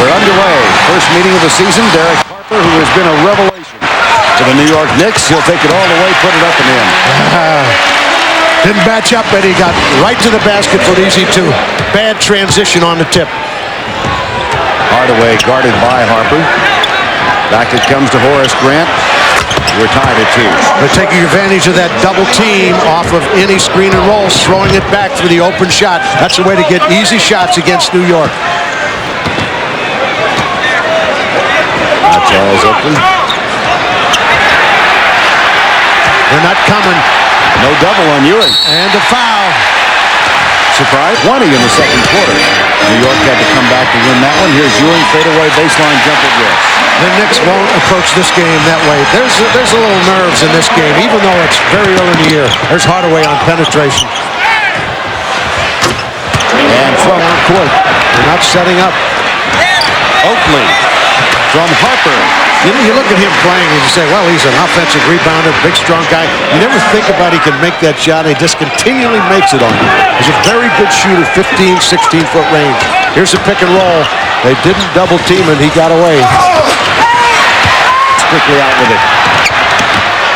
They're underway. First meeting of the season. Derek Harper, who has been a revelation to the New York Knicks. He'll take it all the way, put it up and in. Didn't match up, and he got right to the basket for an easy two. Bad transition on the tip. Hardaway guarded by Harper. Back it comes to Horace Grant. We're tied at 2. They're taking advantage of that double team off of any screen and rolls, throwing it back for the open shot. That's a way to get easy shots against New York. Charles open. They're not coming. No double on Ewing. And a foul. Surprise, 20 in the second quarter. New York had to come back to win that one. Here's Ewing, fadeaway baseline jumper good. The Knicks won't approach this game that way. There's a little nerves in this game, even though it's very early in the year. There's Hardaway on penetration. And from court. They're not setting up. Oakley from Harper. You look at him playing and you say, well, he's an offensive rebounder, big, strong guy. You never think about he can make that shot. He just continually makes it on you. He's a very good shooter, 15, 16-foot range. Here's a pick and roll. They didn't double team and he got away. Quickly out with it.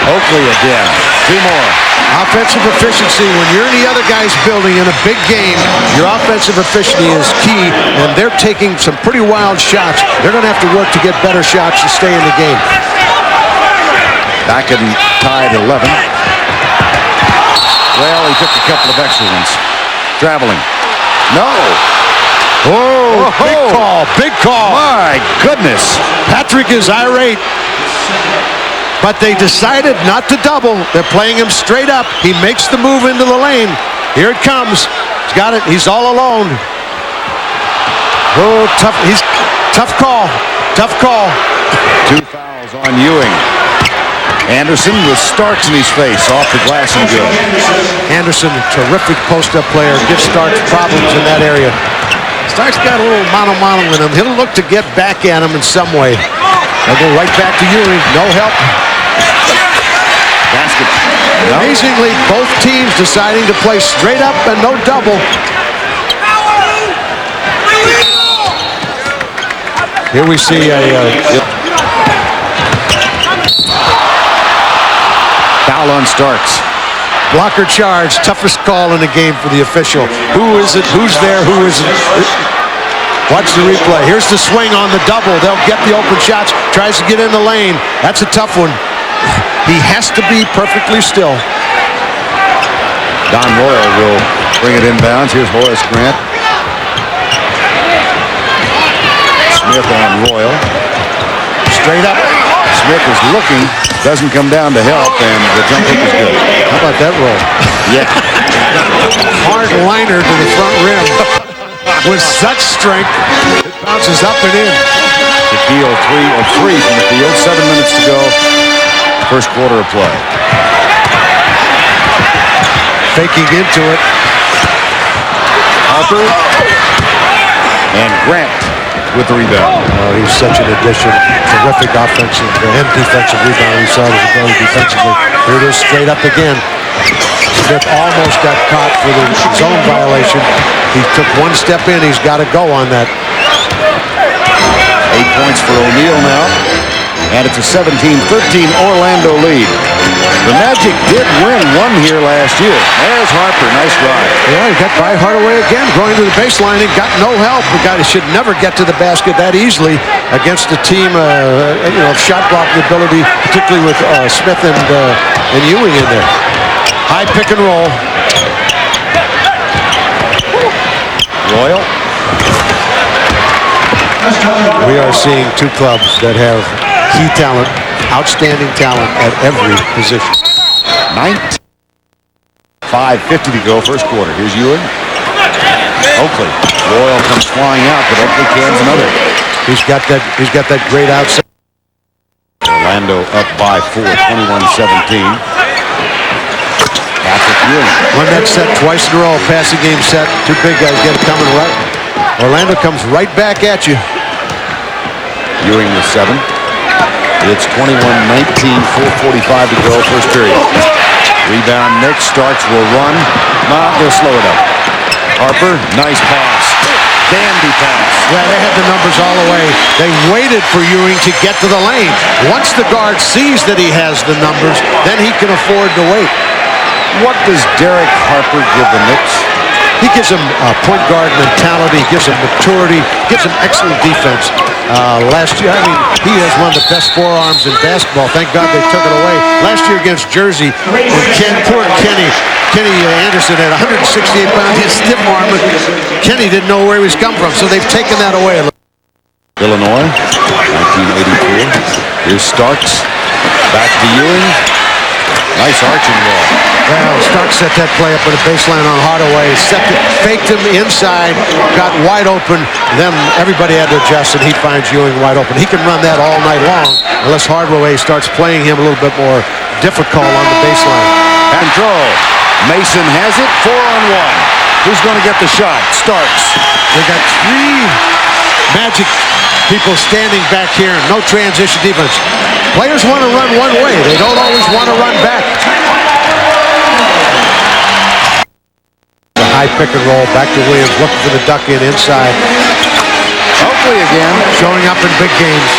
Oakley again. 2 more. Offensive efficiency. When you're in the other guy's building in a big game, your offensive efficiency is key, and they're taking some pretty wild shots. They're going to have to work to get better shots to stay in the game. Back and tied 11. Well, he took a couple of extra ones. Traveling. No. Oh, big call. Big call. My goodness. Patrick is irate. But they decided not to double. They're playing him straight up. He makes the move into the lane. Here it comes. He's got it. He's all alone. Oh, tough. Tough call. Tough call. 2 fouls on Ewing. Anderson with Starks in his face. Off the glass and good. Anderson, terrific post-up player. Gives Starks problems in that area. Starks got a little mano-mano in him. He'll look to get back at him in some way. They'll go right back to Ewing. No help. Basket. No. Amazingly, both teams deciding to play straight up and no double. Here we see a foul on Starks. Blocker charge, toughest call in the game for the official. Who is it? Who's there? Who isn't? Watch the replay. Here's the swing on the double. They'll get the open shots. Tries to get in the lane. That's a tough one. He has to be perfectly still. Don Royal will bring it inbounds. Here's Horace Grant. Smith on Royal. Straight up. Smith is looking. Doesn't come down to help, and the jump hook is good. How about that roll? Yeah. Hard liner to the front rim. With such strength, it bounces up and in. Shaquille 3 of 3 from the field. 7 minutes to go. First quarter of play. Faking into it. Harper. And Grant with the rebound. Oh, he's such an addition. Terrific offensive and defensive rebound. He saw his ability defensively. Here it is straight up again. Smith almost got caught for the zone violation. He took one step in. He's got to go on that. 8 points for O'Neal now. And it's a 17-13 Orlando lead. The Magic did win one here last year. There's Harper. Nice drive. Yeah, he got by Hardaway again, going to the baseline and got no help. The guy should never get to the basket that easily against a team, shot blocking ability, particularly with Smith and Ewing in there. High pick and roll. Royal. We are seeing two clubs that have key talent, outstanding talent at every position. 5:50 to go, first quarter. Here's Ewing. Oakley. Royal comes flying out, but Oakley cans another. He's got that great outside. Orlando up by 4, 21-17. Patrick Ewing. Won that set twice in a row, passing game set. Two big guys get it coming right. Orlando comes right back at you. Ewing with 7. It's 21-19, 4:45 to go, first period. Rebound, Knicks. Starks will run. They'll slow it up. Harper, nice pass. Dandy pass. Yeah, they had the numbers all the way. They waited for Ewing to get to the lane. Once the guard sees that he has the numbers, then he can afford to wait. What does Derek Harper give the Knicks? He gives them point guard mentality, gives them maturity, gives them excellent defense. Last year, I mean, he has one of the best forearms in basketball. Thank God they took it away. Last year against Jersey, when poor Kenny Anderson at 168 pounds, his stiff arm, Kenny didn't know where he was come from, so they've taken that away. Illinois, 1984. Here's Starks. Back to Ewing. Nice arching wall. Well, Starks set that play up with a baseline on Hardaway. Faked him inside, got wide open. Then everybody had to adjust, and he finds Ewing wide open. He can run that all night long unless Hardaway starts playing him a little bit more difficult on the baseline. Control. Mason has it. 4-on-1. Who's going to get the shot? Starks. They got three Magic people standing back here. No transition defense. Players want to run one way. They don't always want to run back. The high pick and roll. Back to Williams. Looking for the duck in inside. Oakley again. Showing up in big games.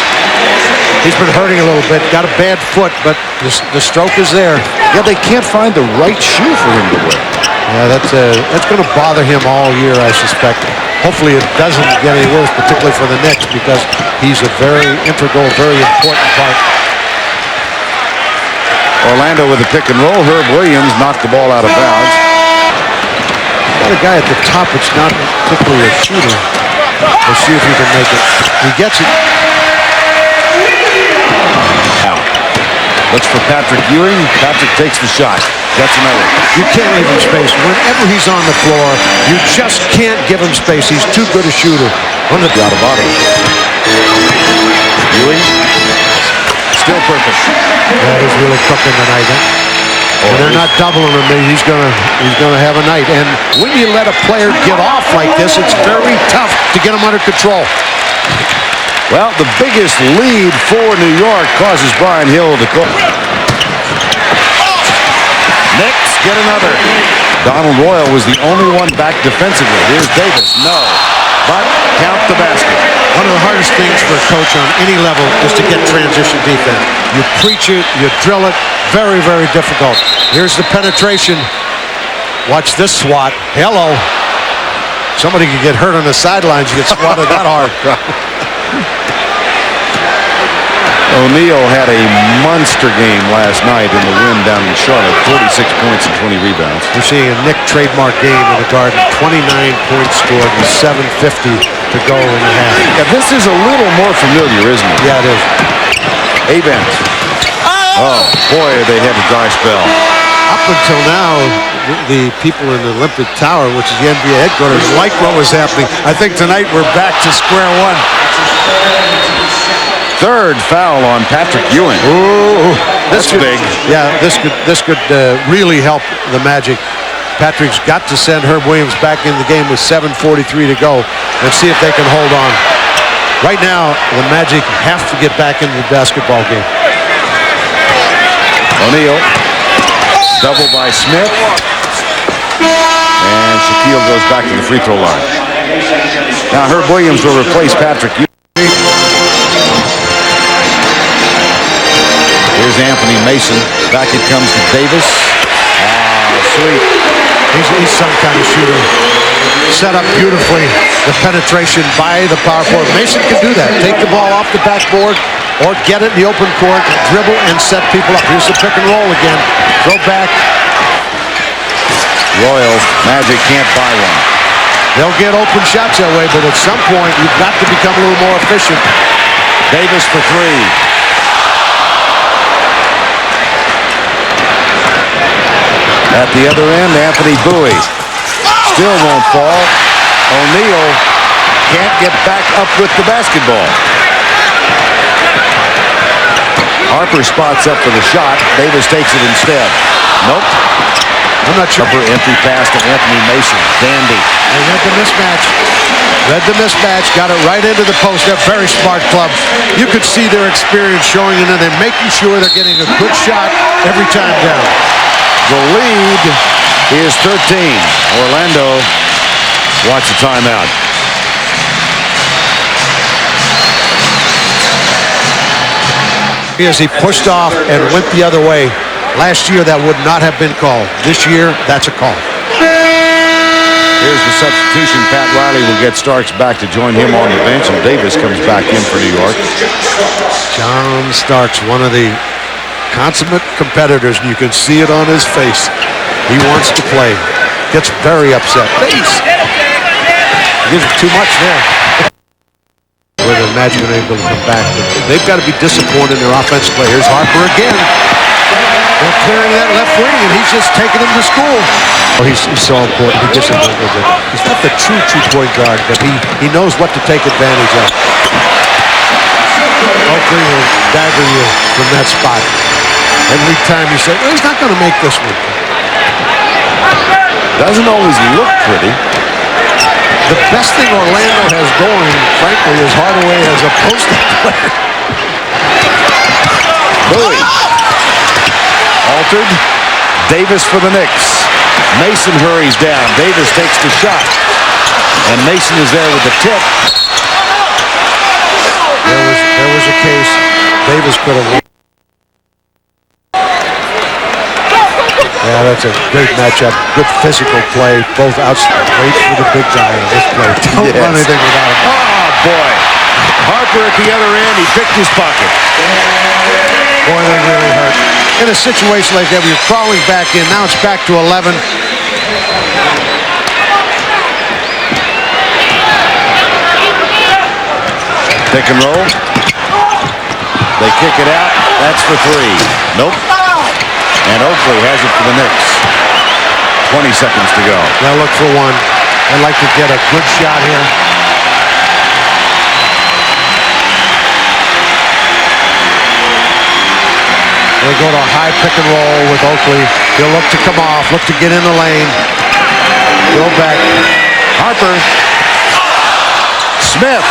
He's been hurting a little bit. Got a bad foot, but the stroke is there. Yeah, they can't find the right shoe for him to wear. Yeah, that's going to bother him all year, I suspect. Hopefully it doesn't get any worse, particularly for the Knicks, because he's a very integral, very important part. Orlando with the pick and roll. Herb Williams knocked the ball out of bounds. Got a guy at the top that's not particularly a shooter. We'll see if he can make it. He gets it. Out. Looks for Patrick Ewing. Patrick takes the shot. That's another. You can't leave him space. Whenever he's on the floor, you just can't give him space. He's too good a shooter. On the out of bottom. Ewing. Still perfect. That is really cooking tonight. And they're not doubling him. He's gonna have a night. And when you let a player get off like this, it's very tough to get him under control. Well, the biggest lead for New York causes Brian Hill to go. Knicks get another. Donald Royal was the only one back defensively. Here's Davis. No. But count the basket. One of the hardest things for a coach on any level is to get transition defense. You preach it, you drill it. Very, very difficult. Here's the penetration. Watch this swat. Hello. Somebody could get hurt on the sidelines. You get swatted that hard. O'Neal had a monster game last night in the win down in Charlotte. 46 points and 20 rebounds. We're seeing a Knick trademark game in the Garden. 29 points scored with 7:50 to go in the half. Yeah, this is a little more familiar, isn't it? Yeah, it is. Avent. Oh, boy, they had a dry spell. Up until now, the people in the Olympic Tower, which is the NBA headquarters, like what was happening. I think tonight we're back to square one. Third foul on Patrick Ewing. Ooh, That's big. Yeah, this could really help the Magic. Patrick's got to send Herb Williams back in the game with 7:43 to go and see if they can hold on. Right now, the Magic have to get back into the basketball game. O'Neal. Double by Smith. And Shaquille goes back to the free throw line. Now Herb Williams will replace Patrick Ewing. Here's Anthony Mason. Back it comes to Davis. Sweet. He's some kind of shooter. Set up beautifully. The penetration by the power forward. Mason can do that. Take the ball off the backboard or get it in the open court, dribble and set people up. Here's the pick and roll again. Throw back. Royal. Magic can't buy one. They'll get open shots that way, but at some point you've got to become a little more efficient. Davis for three. At the other end, Anthony Bowie. Still won't fall. O'Neal can't get back up with the basketball. Harper spots up for the shot. Davis takes it instead. Nope. I'm not sure. Upper entry pass to Anthony Mason. Dandy. They read the mismatch. Read the mismatch. Got it right into the post. They're a very smart club. You could see their experience showing in it. They're making sure they're getting a good shot every time down. The lead is 13. Orlando wants a timeout. As he pushed off and went the other way. Last year, that would not have been called. This year, that's a call. Here's the substitution. Pat Riley will get Starks back to join him on the bench, and Davis comes back in for New York. John Starks, one of the consummate competitors, and you can see it on his face. He wants to play. Gets very upset. Gives him too much there. Would imagine they're able to come back. But they've got to be disappointed in their offensive play. Here's Harper again. They're clearing that left wing, and he's just taking him to school. Oh, he's so important. He gets him a little bit. He's not the true point guard, but he knows what to take advantage of. Oakley will dagger you from that spot. Every time you say, well, he's not going to make this one. Doesn't always look pretty. The best thing Orlando has going, frankly, is Hardaway as a post-up player. Bowie. Altered. Davis for the Knicks. Mason hurries down. Davis takes the shot. And Mason is there with the tip. There was a case. Davis could have won. Yeah, that's a great matchup. Good physical play. Both outside. Wait for the big guy in this play. Don't run anything without him. Oh, boy. Harper at the other end. He picked his pocket. Boy, that really hurt. In a situation like that, where you're crawling back in. Now it's back to 11. Pick and roll. They kick it out. That's for three. Nope. And Oakley has it for the Knicks. 20 seconds to go. Now look for one. I'd like to get a good shot here. They go to a high pick and roll with Oakley. He'll look to come off, look to get in the lane. Go back. Harper. Smith.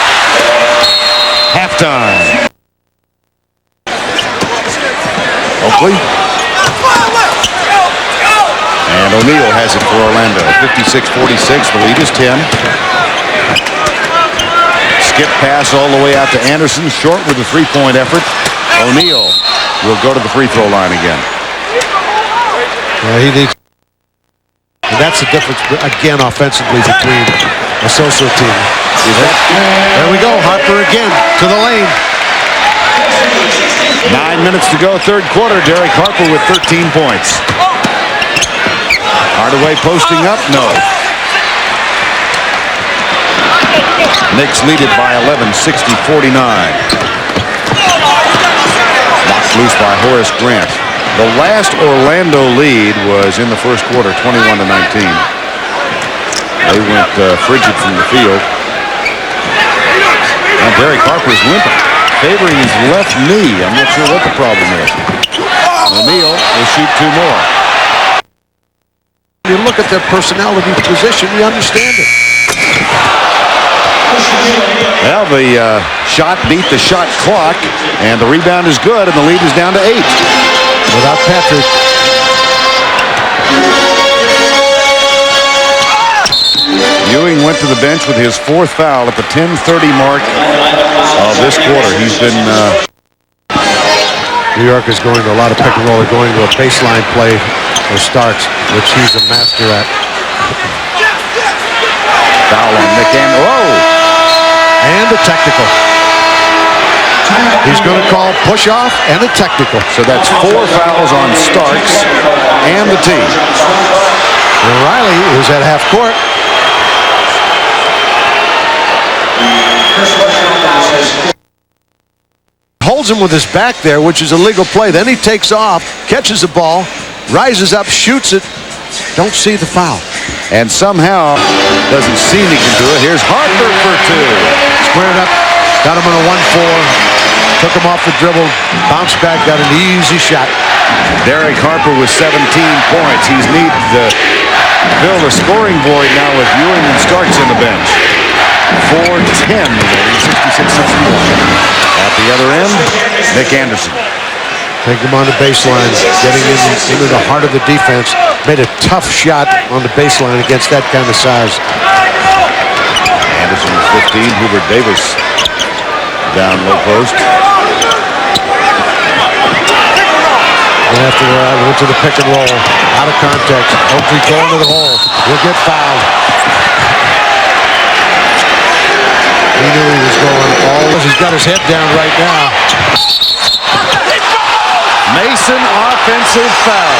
Halftime. Oakley. And O'Neal has it for Orlando. 56-46. The lead is 10. Skip pass all the way out to Anderson. Short with a three-point effort. O'Neal will go to the free throw line again. He needs. And that's the difference, again, offensively between a social team. There we go. Harper again to the lane. 9 minutes to go, third quarter. Derek Harper with 13 points. Hardaway posting up? No. Knicks lead it by 11, 60-49. Knocked loose by Horace Grant. The last Orlando lead was in the first quarter, 21-19. They went frigid from the field. And Derek Harper's limping, favoring his left knee. I'm not sure what the problem is. O'Neal will shoot two more. You look at their personality position, you understand it. Well, the shot beat the shot clock, and the rebound is good, and the lead is down to 8. Without Patrick. Ewing went to the bench with his fourth foul at the 10:30 mark of this quarter. He's been... New York is going to a lot of pick and roll. They're going to a baseline play for Starks, which he's a master at. Foul on Nick Anderson. Whoa! And a technical. He's going to call push off and a technical. So that's 4 fouls on Starks and the team. And Riley is at half court. Holds him with his back there, which is a legal play. Then he takes off, catches the ball, rises up, shoots it. Don't see the foul. And somehow doesn't seem he can do it. Here's Harper for 2. Squared up, got him on a 1-4. Took him off the dribble, bounced back, got an easy shot. Derek Harper with 17 points. He's needed to fill the scoring void now with Ewing and Starks in the bench. 4-10, 66-61. At the other end, Nick Anderson. Take him on the baseline, getting into the heart of the defense. Made a tough shot on the baseline against that kind of size. Anderson with 15. Hubert Davis down low post. And after that, went to the pick and roll. Out of context. Oakley going to the hole. Will get fouled. He knew he was going all. He's got his head down right now. Mason offensive foul.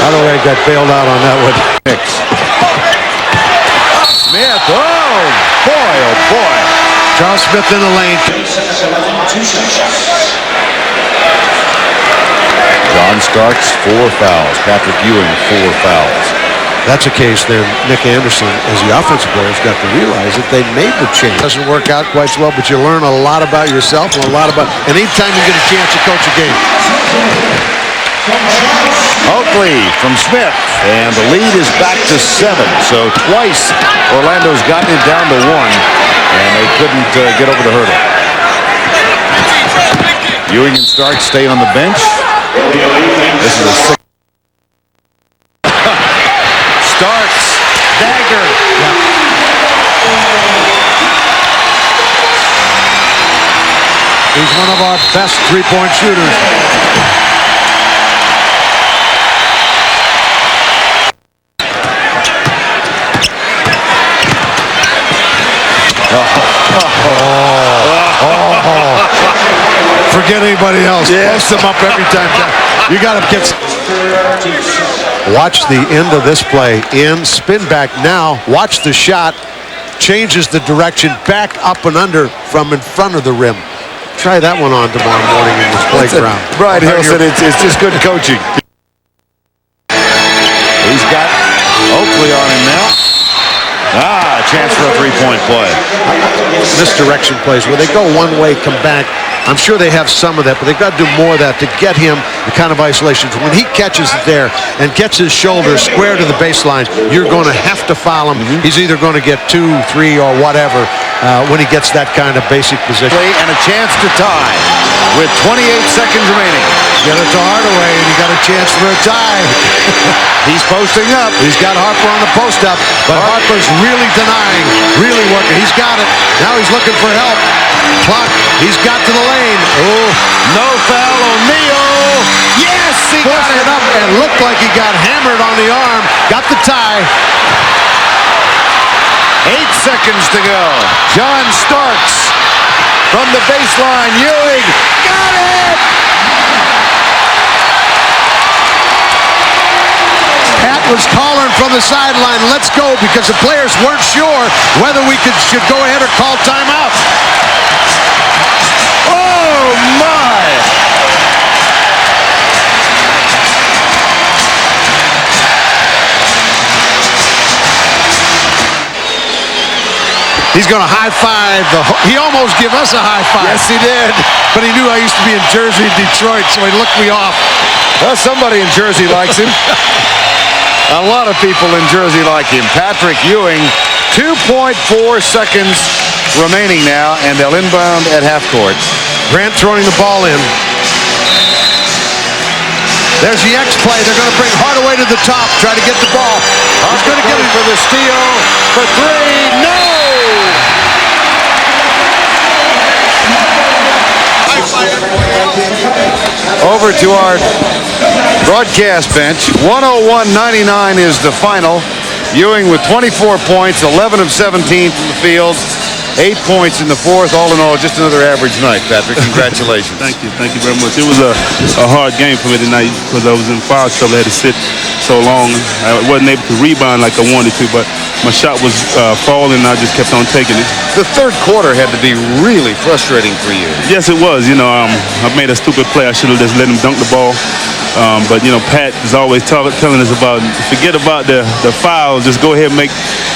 Holloway got bailed out on that one. Smith, oh boy. Charles Smith in the lane. John Starks, 4 fouls. Patrick Ewing, 4 fouls. That's a case then Nick Anderson, as the offensive players, got to realize that they made the change. Doesn't work out quite so well, but you learn a lot about yourself and a lot about, and anytime you get a chance to coach a game. Oakley from Smith, and the lead is back to 7. So twice Orlando's gotten it down to 1, and they couldn't get over the hurdle. Ewing and Starks stay on the bench. This is a 6. Starks, dagger. He's one of our best three-point shooters. Forget anybody else. Post them up every time. You got to get. Watch the end of this play. In, spin back now. Watch the shot. Changes the direction back up and under from in front of the rim. Try that one on tomorrow morning in this playground. Brian Hill said it's just good coaching. He's got Oakley on him now. Chance for a three-point play. Misdirection plays where they go one way, come back. I'm sure they have some of that, but they've got to do more of that to get him the kind of isolations. When he catches it there and gets his shoulder square to the baseline, you're going to have to foul him. He's either going to get 2, 3, or whatever when he gets that kind of basic position. And a chance to tie with 28 seconds remaining. Get it to Hardaway, and he got a chance for a tie. He's posting up. He's got Harper on the post up, but Harper's really denying, really working. He's got it. Now he's looking for help. Clock. He's got to the lane. Oh, no foul. O'Neal. Yes, he got it up and looked like he got hammered on the arm. Got the tie. 8 seconds to go. John Starks from the baseline. Ewing got it. Pat was calling from the sideline, let's go, because the players weren't sure whether we should go ahead or call timeout. Oh, my. He's going to high-five. He almost gave us a high-five. Yes, he did. But he knew I used to be in Jersey and Detroit, so he looked me off. Well, somebody in Jersey likes him. A lot of people in Jersey like him. Patrick Ewing, 2.4 seconds remaining now, and they'll inbound at half court. Grant throwing the ball in. There's the X play. They're going to bring Hardaway to the top, try to get the ball. He's going to get it for the steal for 3. No! Over to our broadcast bench. 101-99 is the final. Ewing with 24 points, 11 of 17 from the field, 8 points in the fourth. All in all, just another average night, Patrick. Congratulations. Thank you very much. It was a hard game for me tonight because I was in foul trouble. I had to sit so long. I wasn't able to rebound like I wanted to, but my shot was falling, and I just kept on taking it. The third quarter had to be really frustrating for you. Yes, it was. You know, I made a stupid play. I should have just let him dunk the ball. But, you know, Pat is always telling us about, forget about the foul. Just go ahead and make,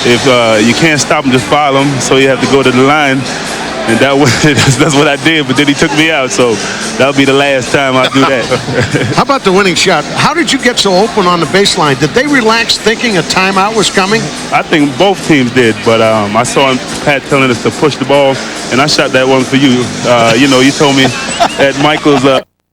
if you can't stop him, just foul him. So you have to go to the line. And that's what I did, but then he took me out, so that'll be the last time I do that. How about the winning shot? How did you get so open on the baseline? Did they relax thinking a timeout was coming? I think both teams did, but I saw Pat telling us to push the ball, and I shot that one for you. You know, you told me at Michael's